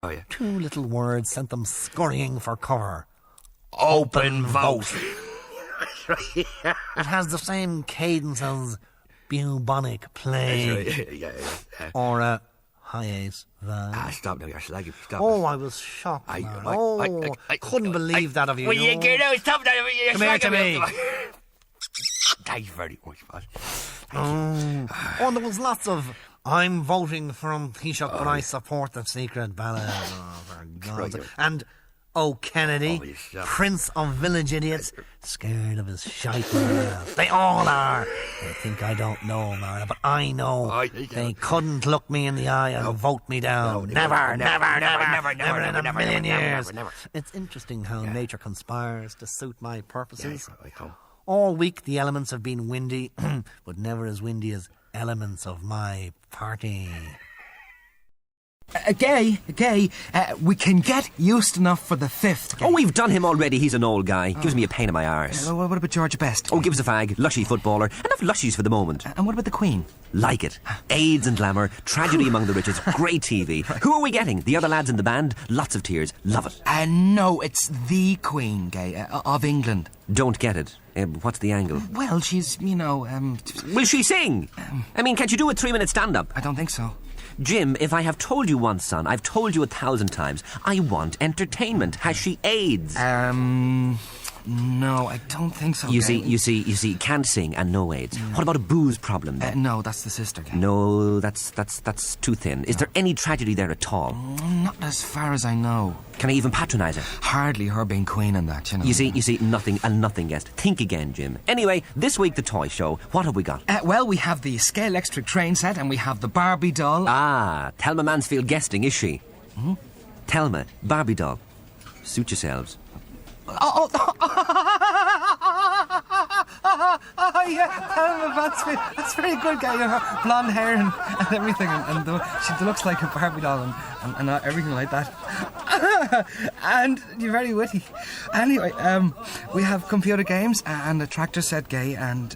Oh, yeah. 2 little words sent them scurrying for cover. Open vote. It has the same cadence as bubonic plague. Yeah. Or a high ace valve. Stop now, you're slagging. Stop. Oh, I was shocked, man. I couldn't believe that of you. Will you get out? Stop now. You're Come here to slagging me. Thank you very much, boss. Oh, there was lots of I'm voting from Taoiseach, but I support the secret ballot. Oh, for God's sake. And Kennedy, Prince of Village Idiots, scared of his shite. They all are. They think I don't know, Mara, but I know. They couldn't look me in the eye and vote me down. Never in a million years. It's interesting how nature conspires to suit my purposes. All week the elements have been windy, but never as windy as elements of my party. Gay, we can get used enough for the 5th. Gay. Oh, we've done him already. He's an old guy. Gives me a pain in my arse. What about George Best? Oh, give us a fag. Lushy footballer. Enough lushies for the moment. And what about the Queen? Like it. AIDS and glamour, tragedy among the richest, great TV. Who are we getting? The other lads in the band? Lots of tears. Love it. No, it's the Queen, Gay, of England. Don't get it. What's the angle? Well, she's, Will she sing? I mean, can't you do a 3-minute stand-up? I don't think so. Jim, if I have told you once, son, I've told you 1,000 times. I want entertainment. Has she AIDS? No, I don't think so. You see, can't sing and no AIDS. What about a booze problem? No, that's the sister. Gay. No, that's too thin. Is there any tragedy there at all? Not as far as I know. Can I even patronise her? Hardly her being Queen and that, You see, nothing guessed. Think again, Jim. Anyway, this week the toy show. What have we got? Well, we have the scale electric train set and we have the Barbie doll. Ah, Thelma Mansfield guesting, is she? Thelma, Barbie doll. Suit yourselves. Yeah, Thelma Mansfield. That's very good, guy. Her blonde hair and everything, and she looks like a Barbie doll and everything like that. And you're very witty. Anyway, we have computer games and a tractor set, Gay, and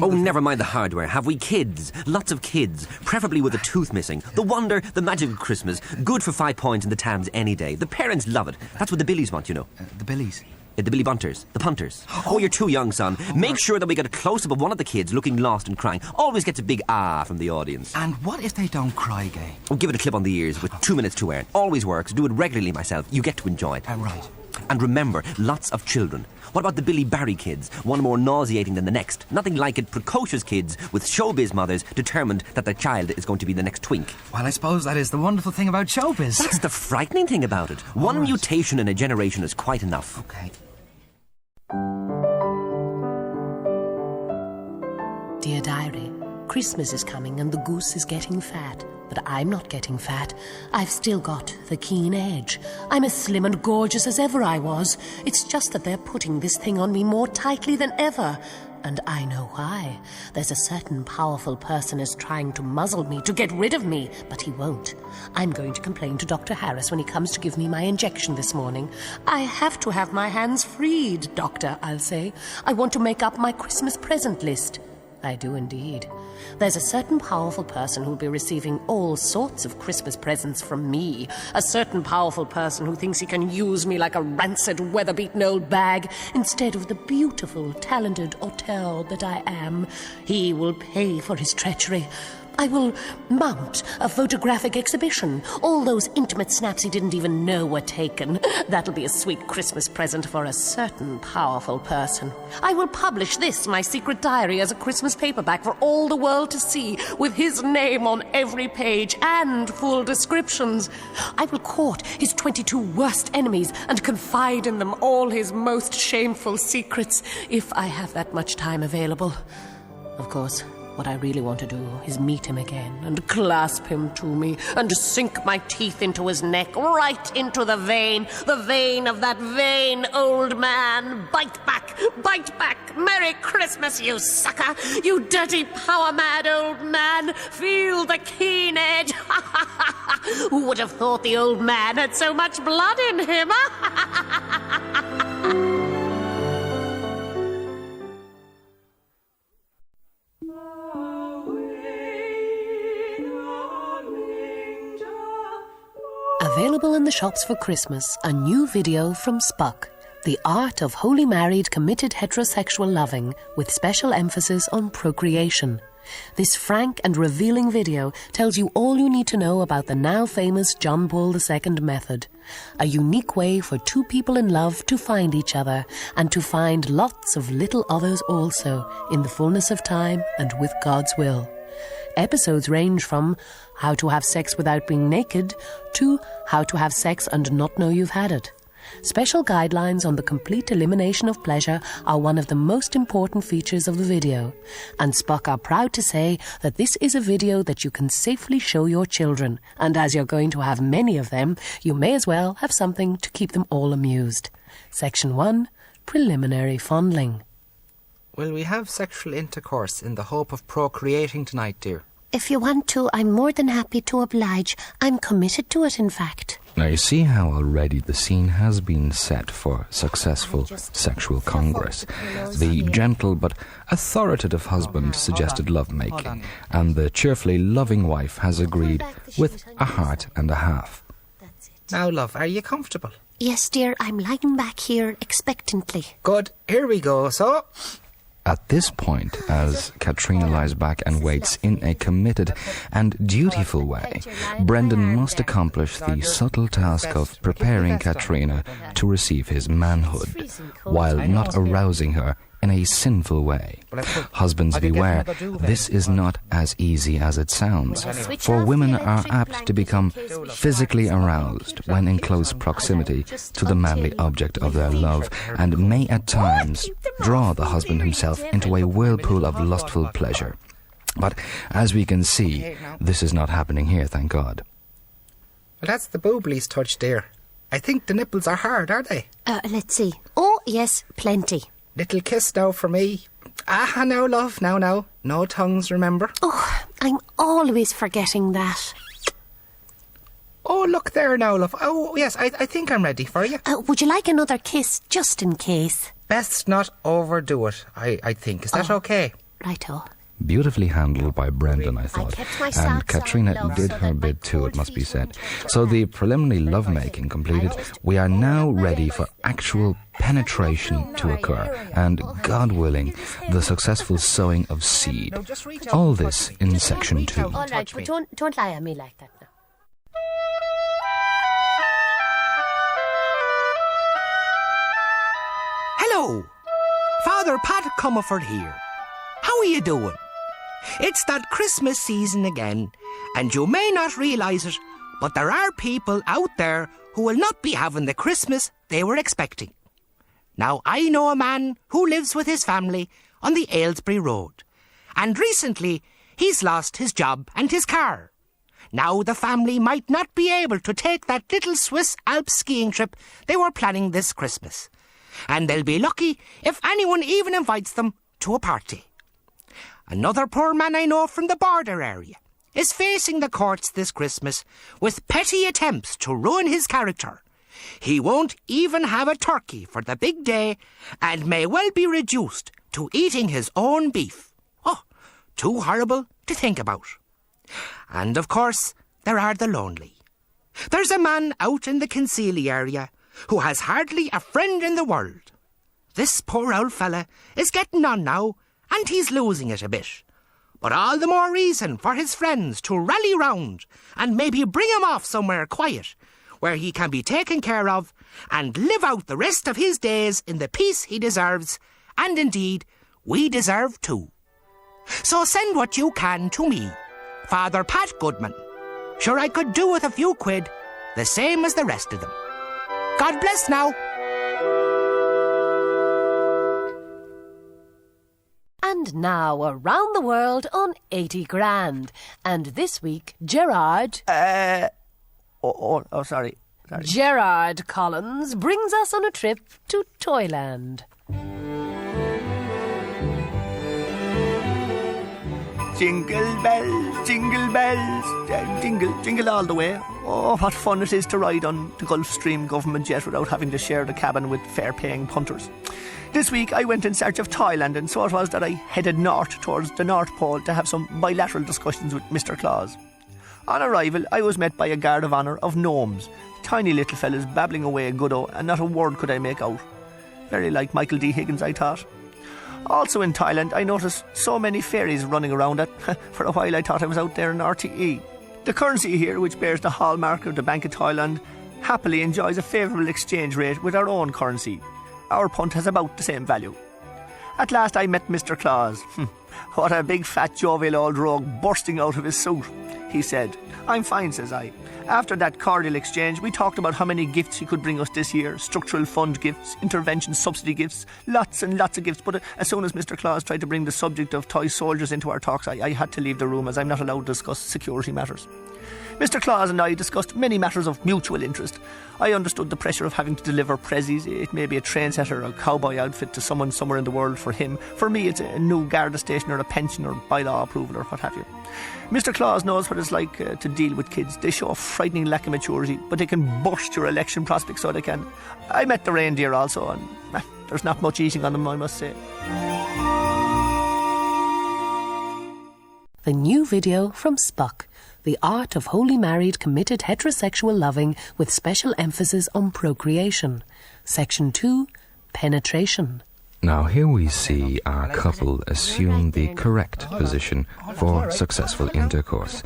never mind the hardware. Have we kids? Lots of kids, preferably with a tooth missing. The wonder, the magic of Christmas. Good for 5 points in the Tams any day. The parents love it. That's what the Billies want, you know. The Billies? The Billy Bunters, the punters. Oh, you're too young, son. Make sure that we get a close-up of one of the kids looking lost and crying. Always gets a big ah from the audience. And what if they don't cry, Gay? Oh, give it a clip on the ears with 2 minutes to earn. Always works. Do it regularly myself. You get to enjoy it. Right. And remember, lots of children. What about the Billy Barry kids? One more nauseating than the next. Nothing like it. Precocious kids with showbiz mothers determined that their child is going to be the next twink. Well, I suppose that is the wonderful thing about showbiz. That's the frightening thing about it. One mutation in a generation is quite enough. Okay. Dear Diary, Christmas is coming and the goose is getting fat. But I'm not getting fat. I've still got the keen edge. I'm as slim and gorgeous as ever I was. It's just that they're putting this thing on me more tightly than ever. And I know why. There's a certain powerful person is trying to muzzle me, to get rid of me, but he won't. I'm going to complain to Dr. Harris when he comes to give me my injection this morning. I have to have my hands freed, Doctor, I'll say. I want to make up my Christmas present list. I do indeed. There's a certain powerful person who'll be receiving all sorts of Christmas presents from me. A certain powerful person who thinks he can use me like a rancid, weather-beaten old bag instead of the beautiful, talented auteur that I am. He will pay for his treachery. I will mount a photographic exhibition. All those intimate snaps he didn't even know were taken. That'll be a sweet Christmas present for a certain powerful person. I will publish this, my secret diary, as a Christmas paperback for all the world to see, with his name on every page and full descriptions. I will court his 22 worst enemies and confide in them all his most shameful secrets, if I have that much time available. Of course, what I really want to do is meet him again and clasp him to me and sink my teeth into his neck, right into the vein of that vain old man. Bite back, Merry Christmas, you sucker, you dirty power-mad old man. Feel the keen edge. Who would have thought the old man had so much blood in him? Available in the the shops for Christmas a new video from Spock, The Art of Wholly Married Committed Heterosexual Loving, with special emphasis on procreation. This frank and revealing video tells you all you need to know about the now famous John Paul II method, a unique way for two people in love to find each other and to find lots of little others also in the fullness of time and with God's will. Episodes range from how to have sex without being naked to how to have sex and not know you've had it. Special guidelines on the complete elimination of pleasure are one of the most important features of the video, and Spock are proud to say that this is a video that you can safely show your children, and as you're going to have many of them, you may as well have something to keep them all amused. Section 1. Preliminary Fondling. Will we have sexual intercourse in the hope of procreating tonight, dear? If you want to, I'm more than happy to oblige. I'm committed to it, in fact. Now you see how already the scene has been set for successful sexual congress. The gentle but authoritative husband suggested lovemaking, and the cheerfully loving wife has agreed with a heart and a half. Now, love, are you comfortable? Yes, dear, I'm lying back here expectantly. Good, here we go, so... At this point, as Katrina lies back and waits in a committed and dutiful way, Brendan must accomplish the subtle task of preparing Katrina to receive his manhood, while not arousing her in a sinful way. Husbands beware, this is not as easy as it sounds, for women are apt to become physically aroused when in close proximity to the manly object of their love, and may at times draw the husband himself into a whirlpool of lustful pleasure. But as we can see, this is not happening here, thank God. Well, that's the booblies touch, dear. I think the nipples are hard, are they? Let's see. Oh, yes, plenty. Little kiss now for me. Ah, now, love, now. No tongues, remember? Oh, I'm always forgetting that. Oh, look there now, love. Oh, yes, I think I'm ready for you. Would you like another kiss, just in case? Best not overdo it, I think. Is that okay? Righto. Beautifully handled by Brendan, I thought. And Katrina did her bit too, it must be said. So the preliminary lovemaking completed, we are now ready for actual penetration to occur, and, God willing, the successful sowing of seed. All this in section 2. All right, but don't lie at me like that now. Hello, Father Pat Comerford here. How are you doing? It's that Christmas season again, and you may not realise it, but there are people out there who will not be having the Christmas they were expecting. Now, I know a man who lives with his family on the Aylesbury Road, and recently he's lost his job and his car. Now the family might not be able to take that little Swiss Alps skiing trip they were planning this Christmas, and they'll be lucky if anyone even invites them to a party. Another poor man I know from the border area is facing the courts this Christmas with petty attempts to ruin his character. He won't even have a turkey for the big day and may well be reduced to eating his own beef. Oh, too horrible to think about. And of course, there are the lonely. There's a man out in the Kinsale area who has hardly a friend in the world. This poor old fella is getting on now, and he's losing it a bit. But all the more reason for his friends to rally round and maybe bring him off somewhere quiet, where he can be taken care of and live out the rest of his days in the peace he deserves, and indeed, we deserve too. So send what you can to me, Father Pat Goodman. Sure, I could do with a few quid, the same as the rest of them. God bless now. And now, around the world on 80 grand. And this week, Gerard... Sorry. Gerard Collins brings us on a trip to Toyland. Jingle bells, jingle, jingle all the way. Oh, what fun it is to ride on the Gulfstream government jet without having to share the cabin with fare-paying punters. This week I went in search of Thailand, and so it was that I headed north towards the North Pole to have some bilateral discussions with Mr. Claus. On arrival, I was met by a guard of honour of gnomes, tiny little fellas babbling away a good-o, and not a word could I make out. Very like Michael D. Higgins, I thought. Also in Thailand, I noticed so many fairies running around that for a while I thought I was out there in RTE. The currency here, which bears the hallmark of the Bank of Thailand, happily enjoys a favourable exchange rate with our own currency. Our punt has about the same value. At last I met Mr. Claus. What a big fat jovial old rogue bursting out of his suit. He said, "I'm fine," says I. After that cordial exchange, we talked about how many gifts he could bring us this year. Structural fund gifts, intervention subsidy gifts, lots and lots of gifts. But as soon as Mr. Claus tried to bring the subject of toy soldiers into our talks, I had to leave the room, as I'm not allowed to discuss security matters. Mr. Claus and I discussed many matters of mutual interest. I understood the pressure of having to deliver prezzies. It may be a train set or a cowboy outfit to someone somewhere in the world for him. For me, it's a new Garda station or a pension or bylaw approval or what have you. Mr. Claus knows what it's like to deal with kids. They show a frightening lack of maturity, but they can burst your election prospects, so they can. I met the reindeer also, and there's not much eating on them, I must say. The new video from Spock. The art of wholly married, committed heterosexual loving with special emphasis on procreation. Section 2, penetration. Now here we see our couple assume the correct position for successful intercourse,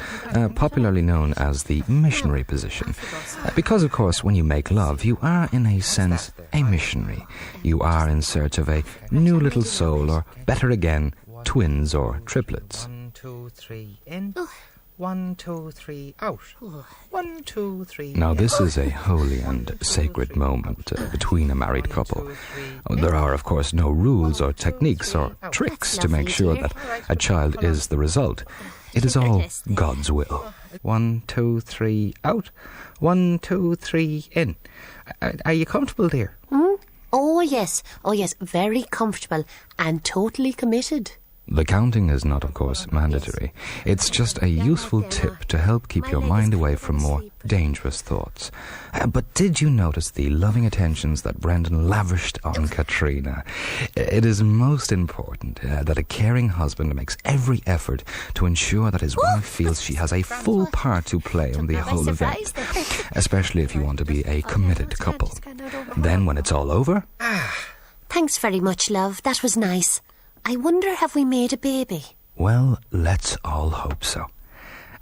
popularly known as the missionary position. Because, of course, when you make love, you are, in a sense, a missionary. You are in search of a new little soul, or better again, twins or triplets. 1, 2, 3, in. 1, 2, 3, out. 1, 2, 3. Now this is a holy and sacred moment between a married couple. There are, of course, no rules or techniques or tricks to make sure that a child is the result. It is all God's will. 1, 2, 3, out. 1, 2, 3, in. Are you comfortable, dear? Oh, yes, very comfortable and totally committed. The counting is not, of course, mandatory. It's just a useful tip to help keep your mind away from more dangerous thoughts. But did you notice the loving attentions that Brendan lavished on Katrina? It is most important that a caring husband makes every effort to ensure that his wife feels she has a full part to play in the whole event, especially if you want to be a committed couple. Then when it's all over... Thanks very much, love. That was nice. I wonder, have we made a baby? Well, let's all hope so.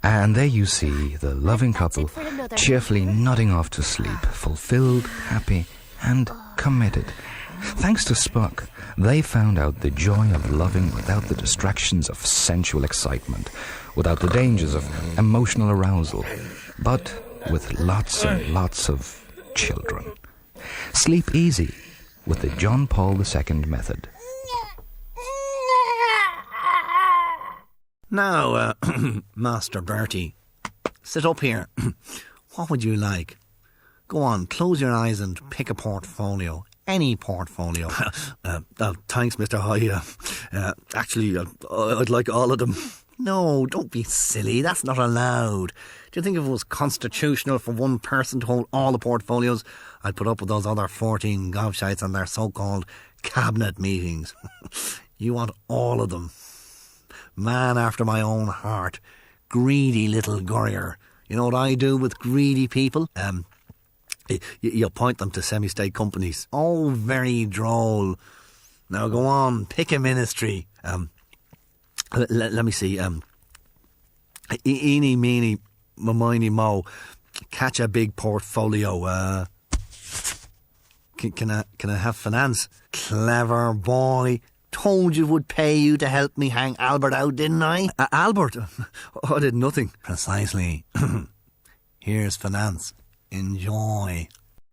And there you see the loving couple cheerfully nodding off to sleep, fulfilled, happy, and committed. Thanks to Spock, they found out the joy of loving without the distractions of sensual excitement, without the dangers of emotional arousal, but with lots and lots of children. Sleep easy with the John Paul II method. Now, Master Bertie, sit up here. What would you like? Go on, close your eyes and pick a portfolio. Any portfolio. Thanks, Mr. High. Actually, I'd like all of them. No, don't be silly. That's not allowed. Do you think if it was constitutional for one person to hold all the portfolios, I'd put up with those other 14 gobshites and their so-called cabinet meetings? You want all of them. Man after my own heart. Greedy little gurrier. You know what I do with greedy people? You appoint them to semi-state companies. Oh, very droll. Now go on, pick a ministry. Let me see. Eeny, meeny, miny, mo. Catch a big portfolio. Can I have finance? Clever boy. Told you would pay you to help me hang Albert out, didn't I? Albert? I did nothing. Precisely. Here's finance. Enjoy.